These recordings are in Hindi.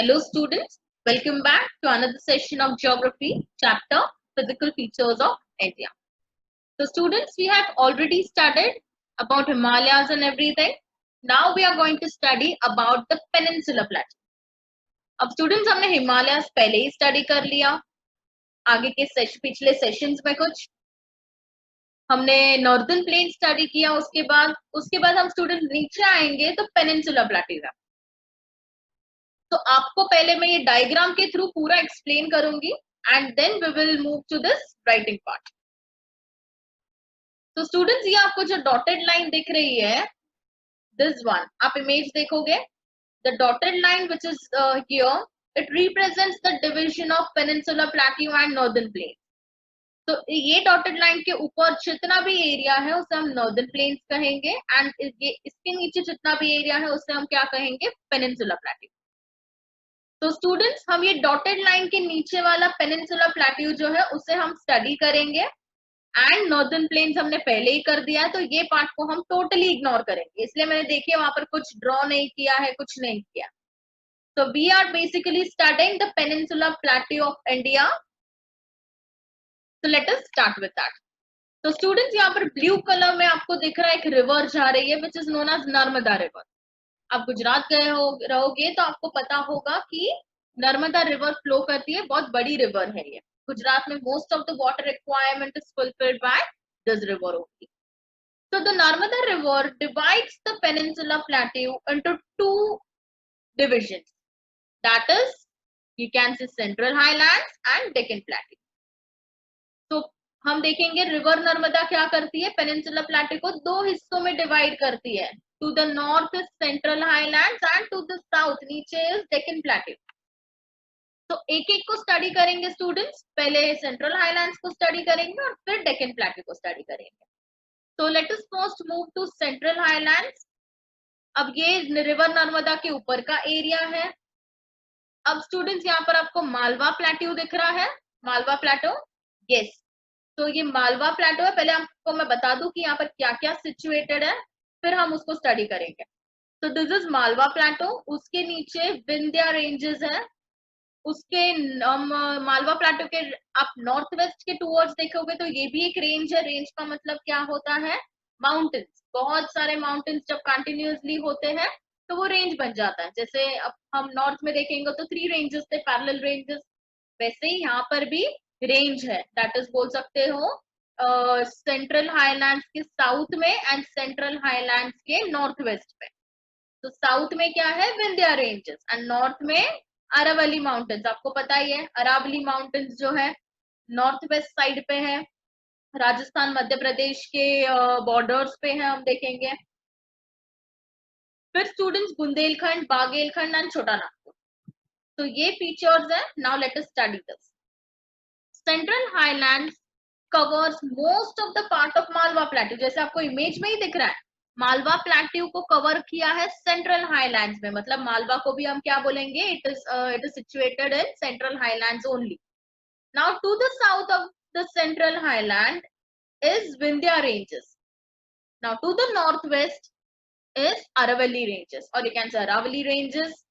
Hello students, welcome back to another session of Geography chapter Physical Features of India. So students, we have already studied about Himalayas and everything. Now we are going to study about the Peninsula Plateau. अब students हमने Himalayas पहले ही study कर लिया, आगे के पिछले sessions में कुछ हमने नॉर्दर्न प्लेन स्टडी किया, उसके बाद हम स्टूडेंट नीचे आएंगे तो पेनिनसुला प्लेटू। तो आपको पहले मैं ये डायग्राम के थ्रू पूरा एक्सप्लेन करूंगी and then we will move to this writing part. तो स्टूडेंट्स, ये आपको जो डॉटेड लाइन दिख रही है, दिस वन, आप इमेज देखोगे, the dotted line which is here, it represents the division of peninsula plateau and northern plain. तो ये डॉटेड लाइन के ऊपर जितना भी एरिया है उसे हम नॉर्दर्न प्लेन्स कहेंगे एंड ये इसके नीचे जितना भी एरिया है उसे हम क्या कहेंगे, पेनिनसुला प्लेटू। तो स्टूडेंट्स, हम ये डॉटेड लाइन के नीचे वाला पेनिनसुला प्लेटू जो है उसे हम स्टडी करेंगे एंड नॉर्दर्न प्लेन्स हमने पहले ही कर दिया है, तो ये पार्ट को हम टोटली इग्नोर करेंगे, इसलिए मैंने देखिए वहां पर कुछ ड्रॉ नहीं किया है, कुछ नहीं किया। तो we are basically studying the peninsula plateau of India. तो let us start with that. तो स्टूडेंट्स, यहाँ पर ब्लू कलर में आपको दिख रहा है एक रिवर जा रही है which is known as Narmada river. आप गुजरात गए रहोगे तो आपको पता होगा कि नर्मदा रिवर फ्लो करती है, बहुत बड़ी रिवर है ये। गुजरात में most of the water requirement is fulfilled by this river only. So the Narmada River divides the Peninsula Plateau into two divisions. That is, you can see Central Highlands and Deccan Plateau. तो हम देखेंगे रिवर नर्मदा क्या करती है, पेनिनसुला प्लेटू को दो हिस्सों में डिवाइड करती है। To the north is central highlands and to the south नीचे इज डेक्कन प्लेटू। तो एक एक को स्टडी करेंगे स्टूडेंट्स, पहले सेंट्रल हाईलैंड्स को स्टडी करेंगे और फिर डेक्कन प्लेटू को स्टडी करेंगे। तो let us first move to central highlands. अब ये रिवर नर्मदा के ऊपर का एरिया है। अब स्टूडेंट्स, यहाँ पर आपको मालवा प्लेटू दिख रहा है, मालवा प्लेटू, यस। तो ये मालवा प्लेटू है। पहले आपको मैं बता दूं कि यहाँ पर क्या क्या सिचुएटेड है, फिर हम उसको स्टडी करेंगे। तो दिस इज मालवा प्लेटू, उसके नीचे विंध्या रेंजेस है, उसके मालवा प्लेटू के आप नॉर्थ वेस्ट के टूवर्ड्स देखोगे तो ये भी एक रेंज है। रेंज का मतलब क्या होता है, माउंटेन्स। बहुत सारे माउंटेन्स जब कंटिन्यूअसली होते हैं तो वो रेंज बन जाता है। जैसे अब हम नॉर्थ में देखेंगे तो 3 रेंजेस थे, पैरेलल रेंजेस, वैसे ही यहाँ पर भी रेंज है। दैट इज बोल सकते हो सेंट्रल हाईलैंड्स के साउथ में एंड सेंट्रल हाईलैंड्स के नॉर्थ वेस्ट में। तो साउथ में क्या है, विंध्या रेंजेस, एंड नॉर्थ में अरावली माउंटेन्स। आपको पता ही है अरावली माउंटेन्स जो है नॉर्थ वेस्ट साइड पे है, राजस्थान मध्य प्रदेश के बॉर्डर्स पे है, हम देखेंगे। फिर स्टूडेंट्स, बुंदेलखंड, बागेलखंड एंड छोटा नागपुर। तो ये फीचर्स है। Now let us study this. Central highlands covers most of the part of Malwa प्लेटू। जैसे आपको इमेज में ही दिख रहा है, मालवा प्लेटू को कवर किया है सेंट्रल हाईलैंड्स में, मतलब मालवा को भी हम क्या बोलेंगे, it is situated in central highlands only. Now to the south of the central highland is Vindhya ranges. Now to the north west is Aravalli ranges, और you can say Aravalli ranges.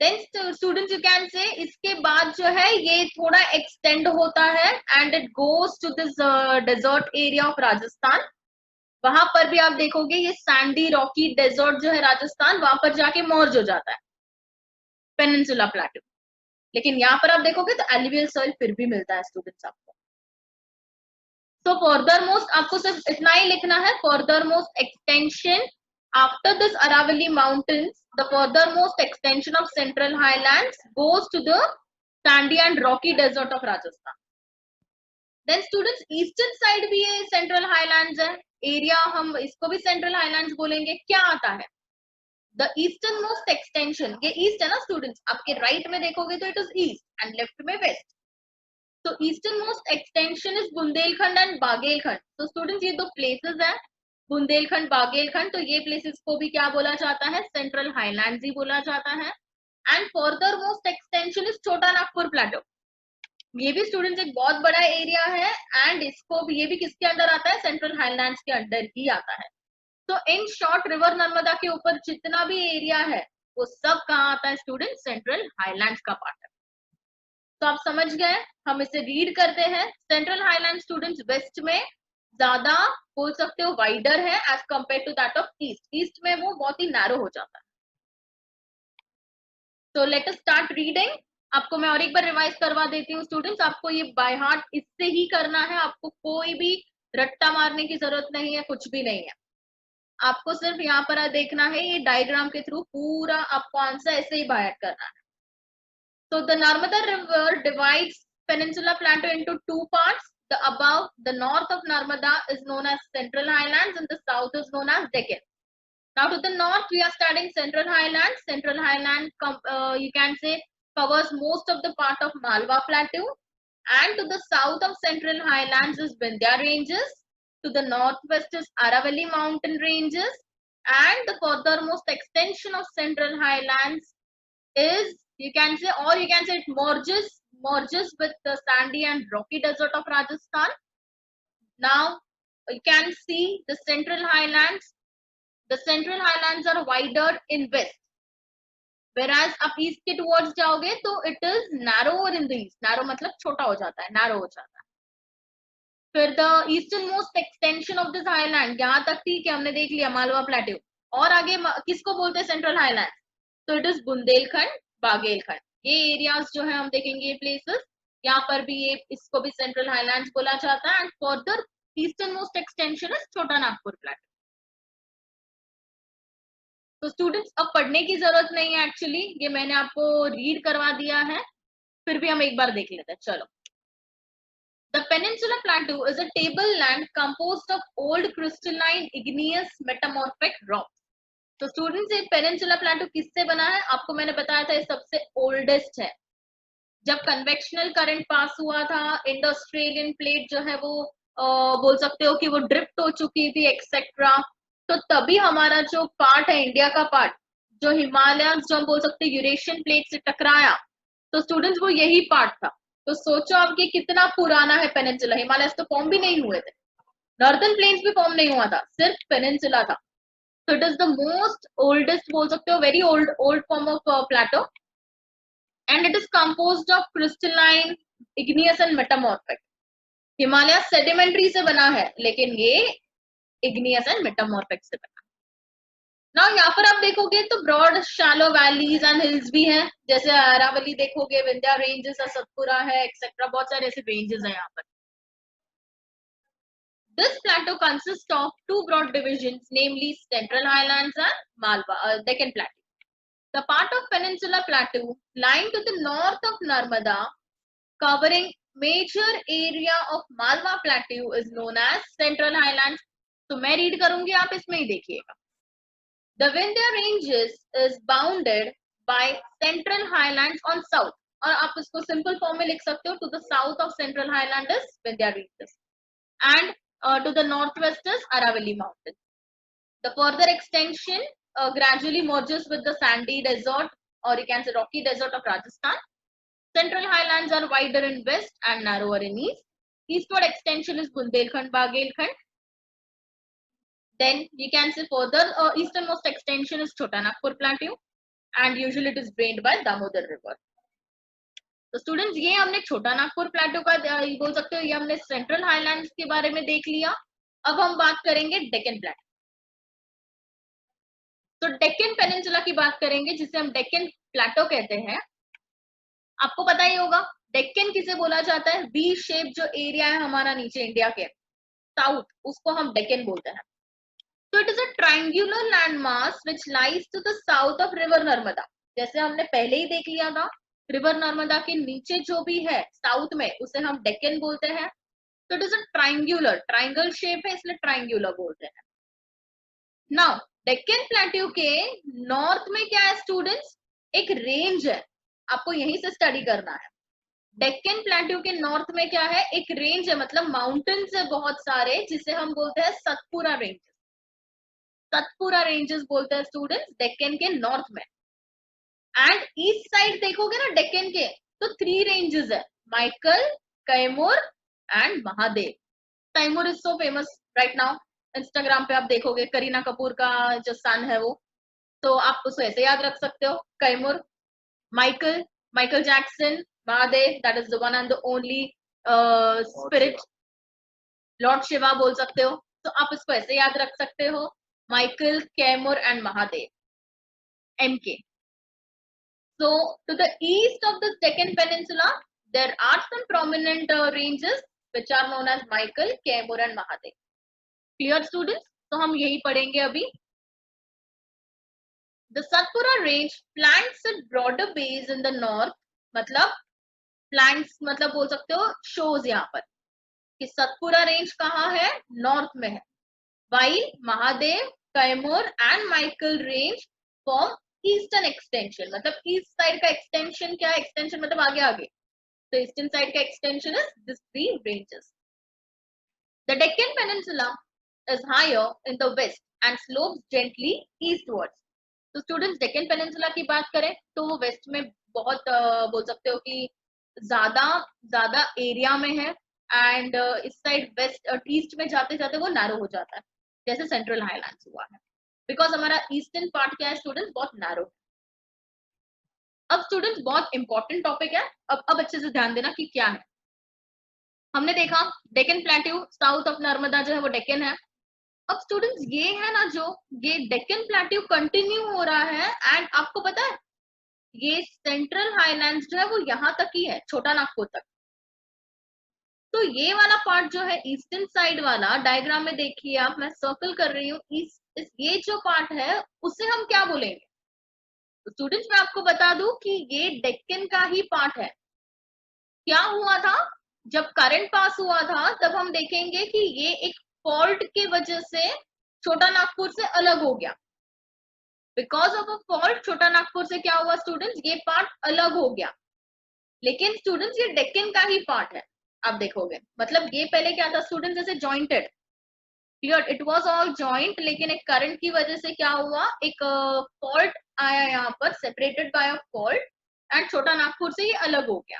Then students, you can say इसके बाद जो है ये थोड़ा एक्सटेंड होता है and it goes to this desert area of Rajasthan. वहां पर भी आप देखोगे ये सैंडी रॉकी डेजर्ट जो है राजस्थान, वहां पर जाके मर्ज हो जाता है पेनिनसुला प्लेटू। लेकिन यहाँ पर आप देखोगे तो एलुवियल सॉइल फिर भी मिलता है स्टूडेंट्स आपको। तो फर्दर मोस्ट आपको सिर्फ इतना ही लिखना है, further most extension after this Aravalli mountains, the furthermost extension of central highlands goes to the sandy and rocky desert of Rajasthan. Then students, eastern side भी ये central highlands है, area हम इसको भी central highlands बोलेंगे। क्या आता है, the easternmost extension, ये east है ना स्टूडेंट्स, आपके right में देखोगे तो it is east and left में west। तो easternmost extension is Bundelkhand and बागेलखंड। तो स्टूडेंट्स, ये दो places है, बुंदेलखंड, बागेलखंड। तो ये प्लेसेस को भी क्या बोला जाता है, सेंट्रल हाईलैंड्स ही बोला जाता है। And further most extension is छोटा नागपुर प्लेटू। ये भी स्टूडेंट्स एक बहुत बड़ा एरिया है एंड इसको भी, ये भी किसके अंदर आता है, सेंट्रल हाईलैंड्स के अंदर ही आता है। तो इन शॉर्ट रिवर नर्मदा के ऊपर जितना भी एरिया है वो सब कहाँ आता है स्टूडेंट? सेंट्रल हाईलैंड्स का पार्ट है। तो आप समझ गए, हम इसे रीड करते हैं। सेंट्रल हाईलैंड स्टूडेंट्स वेस्ट में ज्यादा बोल सकते हो वाइडर है as compare to that of east. East में वो बहुत ही नैरो हो जाता है। तो लेट अस स्टार्ट रीडिंग। आपको मैं और एक बार रिवाइज करवा देती हूँ स्टूडेंट्स, आपको ये बाय हार्ट इससे ही करना है, आपको कोई भी रट्टा मारने की जरूरत नहीं है, कुछ भी नहीं है। आपको सिर्फ यहाँ पर देखना है, ये डायग्राम के थ्रू पूरा आपको आंसर ऐसे ही बाय हार्ट करना है। So the Narmada River divides Peninsula Plateau into two parts. The above, the north of Narmada is known as Central Highlands and the south is known as Deccan. Now to the north, we are studying Central Highlands. Central Highland, you can say, covers most of the part of Malwa Plateau. And to the south of Central Highlands is Vindhya Ranges. To the northwest is Aravalli Mountain Ranges. And the furthermost extension of Central Highlands is, you can say, or you can say it merges with the sandy and rocky desert of Rajasthan. Now you can see the Central Highlands. The Central Highlands are wider in west, whereas आप east के towards जाओगे तो it is narrower in the east. Narrow मतलब छोटा हो जाता है, narrow हो जाता है। फिर the easternmost extension of this highland, यहाँ तक ठीक है, हमने देख लिया मालवा प्लेट्यू। और आगे किसको बोलते हैं सेंट्रल हाईलैंड? तो इट इज बुंदेलखंड, बागेलखंड, ये एरियाज जो है हम देखेंगे, ये प्लेसेस, यहाँ पर भी ये इसको भी सेंट्रल हाईलैंड्स बोला जाता है। And further eastern most extension है छोटा नागपुर प्लेटो। तो स्टूडेंट्स अब पढ़ने की जरूरत नहीं है, एक्चुअली ये मैंने आपको रीड करवा दिया है, फिर भी हम एक बार देख लेते हैं। चलो, The Peninsula Plateau is a tableland composed of old crystalline igneous metamorphic rocks. तो स्टूडेंट्स ये पेनिनसुला प्लेटो किससे बना है? आपको मैंने बताया था ये सबसे ओल्डेस्ट है। जब कन्वेक्शनल करंट पास हुआ था, इंडो ऑस्ट्रेलियन प्लेट जो है वो बोल सकते हो कि वो ड्रिफ्ट हो चुकी थी एक्सेट्रा, तो तभी हमारा जो पार्ट है इंडिया का पार्ट, जो हिमालय जो हम बोल सकते हैं यूरेशियन प्लेट से टकराया, तो स्टूडेंट्स वो यही पार्ट था। तो सोचो आप कि कितना पुराना है पेनिनसुला। हिमालय तो फॉर्म भी नहीं हुए थे, नॉर्दर्न प्लेन्स भी फॉर्म नहीं हुआ था, सिर्फ पेनिनसुला था। So it is the most oldest, बोल सकते हो, very old form of plateau, and it is composed of crystalline, igneous and metamorphic. Himalaya sedimentary से बना है, लेकिन ये igneous and metamorphic से बना। ना यहाँ पर आप देखोगे तो broad shallow valleys and hills भी हैं, जैसे अरावली देखोगे, विंध्या रेंजेस, सतपुरा है, एक्सेट्रा, बहुत सारे ऐसे रेंजेस हैं यहाँ पर। This plateau consists of two broad divisions, namely Central Highlands and Malwa, Deccan Plateau. The part of Peninsula Plateau lying to the north of Narmada, covering major area of Malwa Plateau, is known as Central Highlands. तो मैं रीड करूंगी, आप इसमें ही देखिएगा। The Vindhya Ranges is bounded by Central Highlands on south, और आप इसको सिंपल फॉर्म में लिख सकते हो, to the south of Central Highland is Vindhya Ranges, and to the northwest is Aravalli Mountain. The further extension gradually merges with the sandy desert, or you can say rocky desert of Rajasthan. Central highlands are wider in west and narrower in east. Eastward extension is Bundelkhand, Bagelkhand. Then you can say further easternmost extension is Chota Nagpur Plateau, and usually it is drained by Damodar River. तो स्टूडेंट्स ये हमने छोटा नागपुर प्लेटो का बोल सकते हो, ये हमने सेंट्रल हाईलैंड्स के बारे में देख लिया। अब हम बात करेंगे डेक्कन प्लेटो। तो डेक्कन पेनिनसुला की बात करेंगे, जिसे हम डेक्कन प्लेटो कहते हैं। आपको पता ही होगा डेक्कन किसे बोला जाता है? वी शेप जो एरिया है हमारा नीचे इंडिया के साउथ, उसको हम डेक्कन बोलते हैं। तो it is a triangular land mass which lies to the south of river Narmada. जैसे हमने पहले ही देख लिया था, रिवर नर्मदा के नीचे जो भी है साउथ में, उसे हम डेक्कन बोलते हैं। तो it is a triangular, triangle shape है इसलिए ट्रायंगुलर बोलते हैं। नाउ डेक्कन प्लेट्यू के नॉर्थ में क्या है स्टूडेंट्स? एक रेंज है, आपको यहीं से स्टडी करना है। डेक्कन प्लेट्यू के नॉर्थ में क्या है? एक रेंज है, मतलब माउंटेन्स है बहुत सारे, जिसे हम बोलते हैं सतपुरा रेंजेस। सतपुरा रेंजेस बोलते हैं स्टूडेंट्स डेक्कन के नॉर्थ में। एंड ईस्ट साइड देखोगे ना डेक्कन के, तो 3 रेंजेस है, Michael, Kaimur and Mahadev. Kaimur is so famous right now, Instagram पे आप देखोगे करीना कपूर का जो सन है वो, तो आप उसको ऐसे याद रख सकते हो, Kaimur, Michael, Michael Jackson, Mahadev, that is the one and the only spirit, Lord Shiva बोल सकते हो। तो आप इसको ऐसे याद रख सकते हो, Michael, Kaimur and Mahadev, MK. So to the east of the Deccan Peninsula, there are some prominent ranges which are known as Michael, Kaimur and Mahadev. Clear students? तो हम यही पढ़ेंगे अभी. The Satpura range flanks a broader base in the north. मतलब flanks मतलब बोल सकते हो shows यहाँ पर कि सतपुरा रेंज कहाँ है, नॉर्थ में है. While Mahadev, Kaimur and Michael range form eastern extension. मतलब ईस्ट साइड का एक्सटेंशन क्या है, एक्सटेंशन मतलब आगे आगे, तो ईस्टर्न साइड का extension is this three ranges. The Deccan peninsula is higher in the west and slopes gently eastwards. तो स्टूडेंट्स डेक्कन पेनिनसुला की बात करें तो वो वेस्ट में बहुत बोल सकते हो कि ज्यादा ज्यादा एरिया में है, एंड इस साइड वेस्ट ईस्ट में जाते जाते वो नैरो हो जाता है, जैसे सेंट्रल हाईलैंड्स हुआ है. बिकॉज हमारा ईस्टर्न पार्ट क्या है स्टूडेंट्स, बहुत नैरो. अब स्टूडेंट्स बहुत इंपॉर्टेंट टॉपिक है, अब अच्छे से ध्यान देना कि क्या है. हमने देखा Deccan plateau, south of Narmada जो है वो डेक्कन है. अब स्टूडेंट्स ये है ना, जो ये डेक्कन प्लेट्यू कंटिन्यू हो रहा है, एंड आपको पता है ये सेंट्रल हाईलैंड्स जो है वो यहाँ तक ही है, छोटा नागपुर तक. तो ये वाला पार्ट जो है ईस्टर्न साइड वाला, डायग्राम में देखिए आप, मैं सर्कल कर रही हूँ, ये जो पार्ट है उसे हम क्या बोलेंगे. तो स्टूडेंट्स मैं आपको बता दूं कि ये डेक्कन का ही पार्ट है. क्या हुआ था, जब करंट पास हुआ था तब हम देखेंगे कि ये एक फॉल्ट की वजह से छोटा नागपुर से अलग हो गया. बिकॉज ऑफ अ फॉल्ट छोटा नागपुर से क्या हुआ स्टूडेंट्स, ये पार्ट अलग हो गया. लेकिन स्टूडेंट्स ये डेक्कन का ही पार्ट है, आप देखोगे. मतलब ये पहले क्या था स्टूडेंट्स, जैसे jointed, clear, it was all joint, लेकिन एक करंट की वजह से क्या हुआ, एक फॉल्ट आया यहाँ पर, separated by a fault, and छोटा नागपुर से ये अलग हो गया.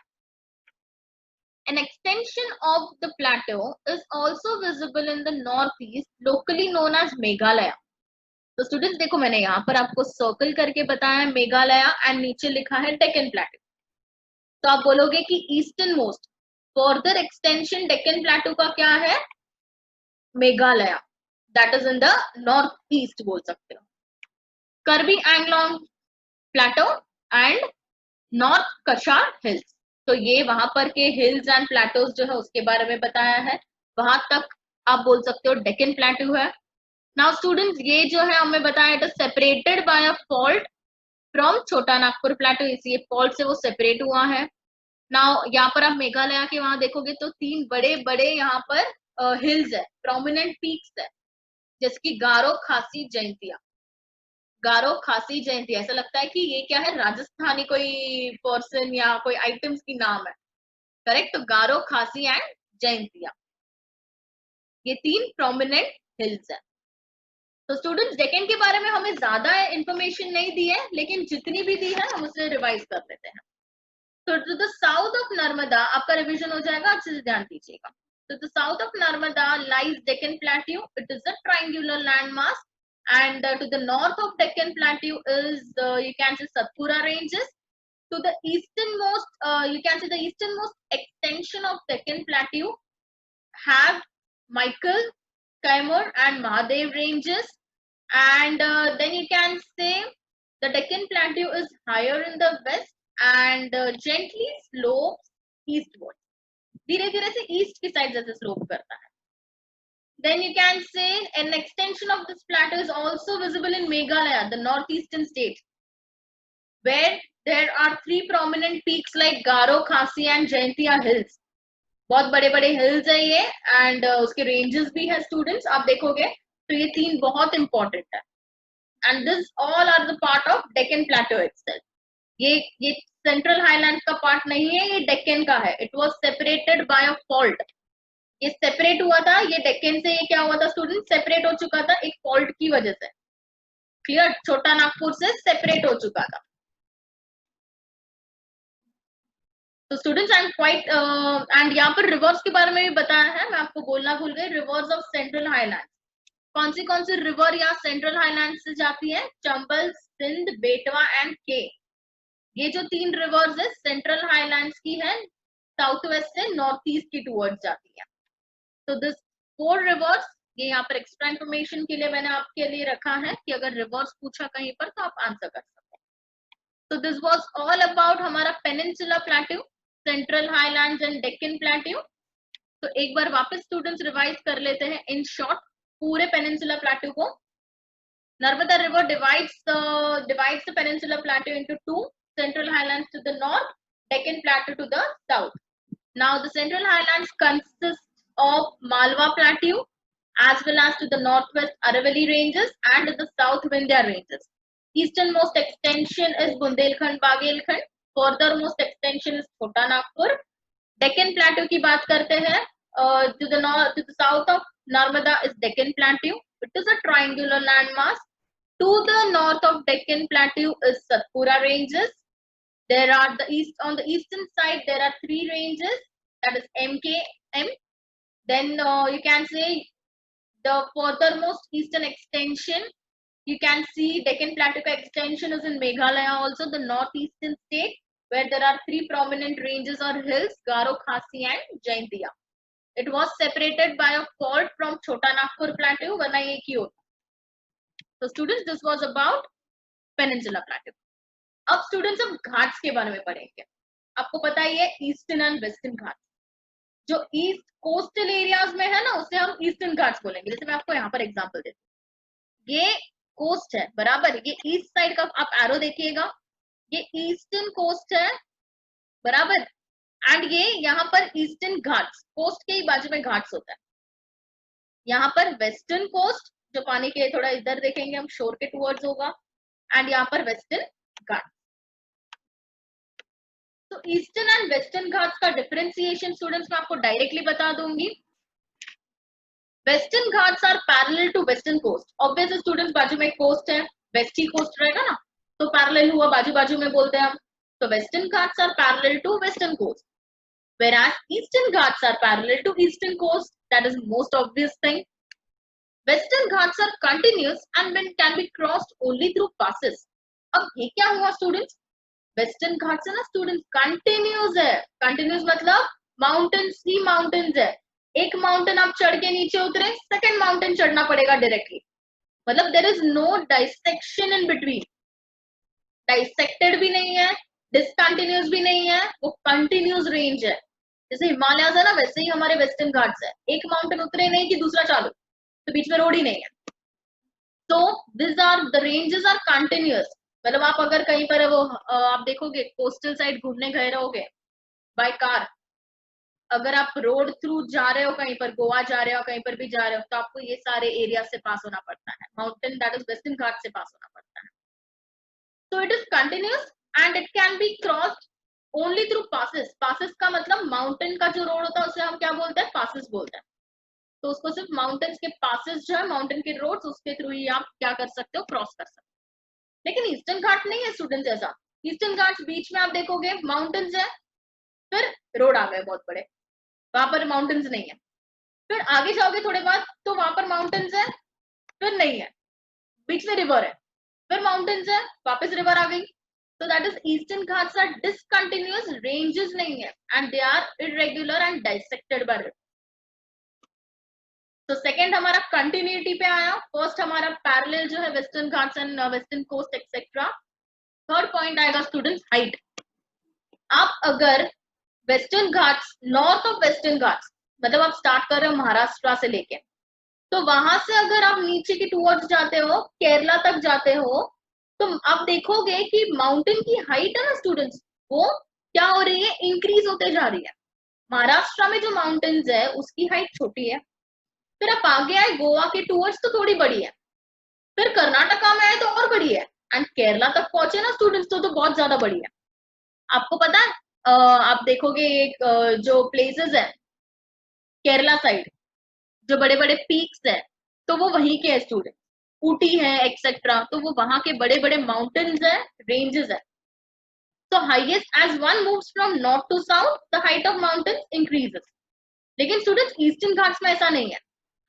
An extension of the plateau is also visible in the northeast, locally known as Meghalaya. तो स्टूडेंट्स देखो मैंने यहाँ पर आपको सर्कल करके बताया मेघालय, एंड नीचे लिखा है डेक्कन प्लेटू. तो आप बोलोगे कि eastern most further extension Deccan plateau का क्या है, Meghalaya, that is in the north east बोल सकते हो. Karbi Anglong plateau and north Cachar hills. तो ये वहां पर के हिल्स एंड प्लेटोज जो है उसके बारे में बताया है, वहां तक आप बोल सकते हो डेक्कन प्लेटू है. नाउ स्टूडेंट्स ये जो है हमें बताया, it is separated by a fault from छोटा नागपुर प्लेटो, इसी फॉल्ट से वो सेपरेट हुआ है. नाउ यहाँ पर आप मेघालय के वहां देखोगे तो तीन बड़े बड़े यहाँ पर हिल्स है, प्रोमिनेंट पीक्स है, जैसे कि गारो, खासी, जयंतिया. गारो, खासी, जयंती, ऐसा लगता है कि ये क्या है, राजस्थानी कोई पर्सन या कोई आइटम्स की नाम है. करेक्ट. तो गारो, खासी एंड जयंतिया, ये तीन प्रोमिनेंट हिल्स है. तो स्टूडेंट्स डेक्कन के बारे में हमें ज्यादा इंफॉर्मेशन नहीं दी है, लेकिन जितनी भी दी है हम उसे रिवाइज कर लेते हैं. तो to the south of Narmada, आपका रिवीजन हो जाएगा, अच्छे से ध्यान दीजिएगा. तो the south of Narmada lies Deccan plateau, it is a triangular landmass. And to the north of Deccan Plateau is you can see Satpura ranges. To the easternmost, you can see the easternmost extension of Deccan Plateau have Michael, Kaimur and Mahadev ranges. And then you can say the Deccan Plateau is higher in the west and gently slopes eastward. धीरे धीरे से ईस्ट की साइड जैसे स्लोप करता है. Then you can say an extension of this plateau is also visible in Meghalaya, the northeastern state, where there are three prominent peaks like Garo, Khasi and Jaintia hills. बहुत बड़े बड़े हिल्स है ये, एंड उसके रेंजेस भी है स्टूडेंट्स, आप देखोगे तो ये तीन बहुत इंपॉर्टेंट है. And this all are the part of Deccan plateau itself. ये सेंट्रल हाईलैंड का पार्ट नहीं है, ये डेक्कन का है. It was separated by a fault. ये सेपरेट हुआ था, ये डेक्कन से ये क्या हुआ था स्टूडेंट, सेपरेट हो चुका था एक फॉल्ट की वजह से. क्लियर. छोटा नागपुर से सेपरेट हो चुका था. तो students I am quite, and यहाँ पर रिवर्स के बारे में भी बताया है, मैं आपको बोलना भूल गई, रिवर्स ऑफ सेंट्रल हाईलैंड. कौन सी रिवर या सेंट्रल हाईलैंड से जाती है? चंबल, सिंध, बेटवा एंड के। ये जो 3 रिवर्स है सेंट्रल हाईलैंड्स की है, साउथ वेस्ट से नॉर्थ ईस्ट की टूवर्ड्स जाती है। तो दिस 4 रिवर्स, ये यहाँ पर एक्स्ट्रा इंफॉर्मेशन के लिए मैंने आपके लिए रखा है कि अगर रिवर्स पूछा कहीं पर तो आप आंसर कर सकते हैं। तो दिस वाज ऑल अबाउट हमारा peninsula plateau, central highlands and Deccan plateau. तो एक बार वापस स्टूडेंट्स रिवाइज कर लेते हैं इन शॉर्ट पूरे पेनिनसुला प्लेट्यू को। Narmada River divides the Peninsula Plateau into 2: Central Highlands to the north, Deccan Plateau to the south. Now the Central Highlands consists of Malwa Plateau as well as to the northwest Aravalli Ranges and the south Vindhya Ranges. Easternmost extension is Bundelkhand Bagelkhand. Furthermost extension is Chota Nagpur. Deccan Plateau की बात करते हैं, to the north, to the south of Narmada is Deccan Plateau. It is a triangular landmass. To the north of Deccan Plateau is Satpura Ranges. There are on the eastern side there are 3 ranges, that is MKM. Then you can say the furthermost eastern extension, you can see Deccan Plateau extension is in Meghalaya also, the northeastern state, where there are 3 prominent ranges or hills, Garo, Khasi and Jaintia. It was separated by a fault from Chota Nagpur Plateau, वरना एक ही होता। तो students this was about peninsula plateau. अब स्टूडेंट्स हम घाट्स के बारे में पढ़ेंगे। आपको पता ही है ईस्टर्न एंड वेस्टर्न घाट्स, जो ईस्ट कोस्टल एरियाज में है ना उसे हम ईस्टर्न घाट्स बोलेंगे। जैसे मैं आपको यहाँ पर एग्जांपल देती हूँ, ये कोस्ट है बराबर, ये ईस्ट साइड का आप एरो देखिएगा, ये ईस्टर्न कोस्ट है बराबर, एंड ये यहाँ पर ईस्टर्न घाट्स, कोस्ट के ही बाजू में घाट्स होता है। यहाँ पर वेस्टर्न कोस्ट जो पानी के थोड़ा इधर देखेंगे हम, शोर के टुवर्ड्स होगा, एंड यहाँ पर वेस्टर्न घाट। तो ईस्टर्न एंड वेस्टर्न घाट्स का डिफरेंशिएशन स्टूडेंट्स मैं आपको डायरेक्टली बता दूंगी। Western Ghats are parallel to western coast. Obviously students बाजू में कोस्ट है, वेस्टी कोस्ट रहेगा ना, तो पैरेलल हुआ, बाजू बाजू में बोलते हैं हम। तो Western Ghats are parallel to western coast, whereas eastern ghats are parallel to eastern coast. That is most obvious thing. Western Ghats are continuous and can be crossed only through passes. अब ये क्या हुआ स्टूडेंट्स? वेस्टर्न घाट्स है ना स्टूडेंट्स, कंटिन्यूस है। कंटिन्यूस मतलब माउंटेन्स ही माउंटेन्स है। एक माउंटेन आप चढ़ के नीचे उतरे, सेकंड माउंटेन चढ़ना पड़ेगा डायरेक्टली, मतलब there is no dissection in between. Dissected भी नहीं है, डिसकंटिन्यूस भी नहीं है, वो कंटिन्यूस रेंज है। जैसे हिमालयाज है ना, वैसे ही हमारे वेस्टर्न घाट्स है। एक माउंटेन उतरे नहीं कि दूसरा चालू, तो बीच में रोड ही नहीं है। तो this are the ranges are continuous, मतलब आप अगर कहीं पर वो आप देखोगे कोस्टल साइड घूमने गए रहोगे बाय कार, अगर आप रोड थ्रू जा रहे हो, कहीं पर गोवा जा रहे हो, कहीं पर भी जा रहे हो, तो आपको ये सारे एरिया से पास होना पड़ता है। माउंटेन दैट इज वेस्टर्न घाट से पास होना पड़ता है। तो it is continuous and it can be crossed only through passes. Passes का मतलब माउंटेन का जो रोड होता है उसे हम क्या बोलते हैं? पासेस बोलते हैं। तो उसको सिर्फ माउंटेन्स के पासेस जो है, माउंटेन के रोड्स, उसके थ्रू ही आप क्या कर सकते हो? क्रॉस कर सकते हो। लेकिन ईस्टर्न घाट नहीं है स्टूडेंट्स ऐसा। ईस्टर्न घाट बीच में आप देखोगे माउंटेन्स है, फिर रोड आ गए बहुत बड़े, वहां पर माउंटेन्स नहीं है। फिर आगे जाओगे थोड़े बाद तो वहां पर माउंटेन्स है, फिर नहीं है, बीच में रिवर है, फिर माउंटेन्स है, वापस रिवर आ गई। So that is Eastern Ghats are discontinuous ranges नहीं है, and they are irregular and dissected by river. तो सेकेंड हमारा कंटिन्यूटी पे आया, फर्स्ट हमारा पैरेलल जो है Western Ghats and western coast etcetera. Third point आएगा स्टूडेंट्स हाइट। आप अगर Western Ghats, north of Western Ghats, मतलब आप स्टार्ट कर रहे हो महाराष्ट्र से लेके, तो वहां से अगर आप नीचे की टूवर्ड्स जाते हो, केरला तक जाते हो, तो आप देखोगे कि माउंटेन की हाइट है ना स्टूडेंट्स, वो क्या हो रही है? इंक्रीज होते जा रही है। महाराष्ट्र में जो माउंटेन्स है उसकी हाइट छोटी है, फिर आप आगे आए गोवा के टूवर्ड्स तो थोड़ी बड़ी है, फिर कर्नाटका में आए तो और बड़ी है, एंड केरला तक पहुंचे ना स्टूडेंट्स तो बहुत ज्यादा बड़ी है। आपको पता है आप देखोगे एक जो प्लेसेस है केरला साइड, जो बड़े बड़े पीक्स है, तो वो वहीं के है स्टूडेंट, ऊटी है एक्सेट्रा, तो वो वहां के बड़े बड़े माउंटेन्स है, रेंजेस है। तो highest as one moves from north to south the height of mountains increases. लेकिन स्टूडेंट्स ईस्टर्न घाट्स में ऐसा नहीं है,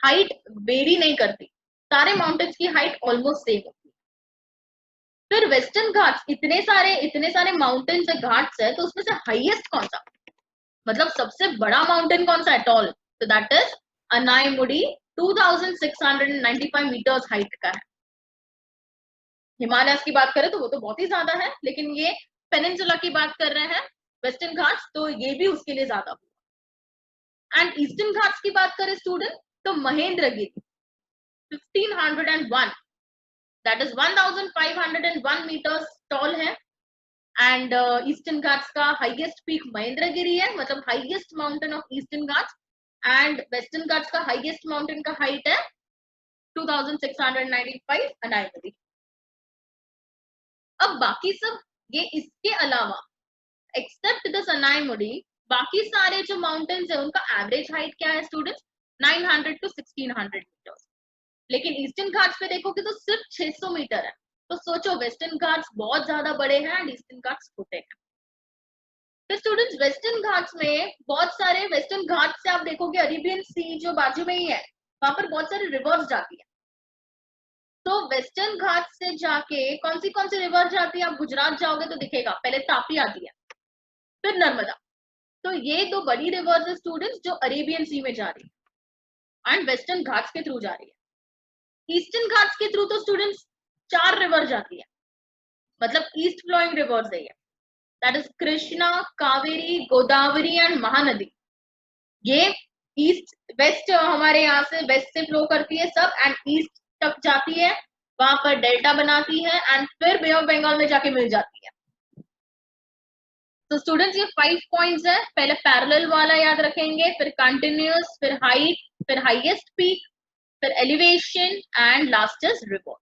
हाइट वेरी नहीं करती। सारे माउंटेन्स की हाइट ऑलमोस्ट सेम होती है। फिर वेस्टर्न घाट्स, इतने सारे माउंटेन्स है, घाट्स है, तो उसमें से हाईएस्ट कौन सा, मतलब सबसे बड़ा माउंटेन कौन सा है, टॉल, तो that is Anamudi, 2695 metres height का है। हिमालयस की बात करें तो वो तो बहुत ही ज्यादा है, लेकिन ये पेनिनसुला की बात कर रहे हैं वेस्टर्न घाट्स, तो ये भी उसके लिए ज्यादा हुआ। एंड ईस्टर्न घाट्स की बात करें स्टूडेंट, तो Mahendragiri 1501, that is 1501 meters tall है। एंड ईस्टर्न घाट्स का हाईएस्ट पीक महेंद्रगिरी है, मतलब highest mountain of Eastern Ghats. And Western Ghats का हाईएस्ट माउंटेन का हाइट है 2695 अनायमुडी। अब बाकी सब, ये इसके अलावा एक्सेप्ट दिस अनायमुडी, बाकी सारे जो माउंटेन्स है उनका एवरेज हाइट क्या है स्टूडेंट्स, 900 to 1600 मीटर्स। लेकिन ईस्टर्न घाट्स पे देखोगे तो सिर्फ 600 मीटर है। तो सोचो वेस्टर्न घाट्स बहुत ज्यादा बड़े हैं एंड ईस्टर्न घाट्स छोटे हैं। तो स्टूडेंट्स वेस्टर्न घाट्स में बहुत सारे, वेस्टर्न घाट्स से आप देखोगे अरेबियन सी जो बाजू में ही है, वहां पर बहुत सारे रिवर्स जाती है। तो वेस्टर्न घाट से जाके कौन सी रिवर जाती है, आप गुजरात जाओगे तो दिखेगा, पहले तापी आती है, फिर नर्मदा। तो ये दो बड़ी रिवर्स है स्टूडेंट्स जो अरेबियन सी में जा रही है एंड वेस्टर्न घाट्स के थ्रू जा रही है। ईस्टर्न घाट्स के थ्रू तो स्टूडेंट्स 4 रिवर जाती है, मतलब ईस्ट फ्लोइंग रिवर्स है ये, that is Krishna, Kaveri, Godavari and Mahanadi. ये ईस्ट वेस्ट, हमारे यहाँ से वेस्ट से फ्लो करती है सब एंड ईस्ट तक जाती है, वहां पर डेल्टा बनाती है एंड फिर बे ऑफ बंगाल में जाके मिल जाती है। तो स्टूडेंट्स ये 5 पॉइंट्स है, पहले पैरेलल वाला याद रखेंगे, फिर कंटिन्यूअस, फिर हाइट, फिर हाईएस्ट पीक, फिर elevation and last is river.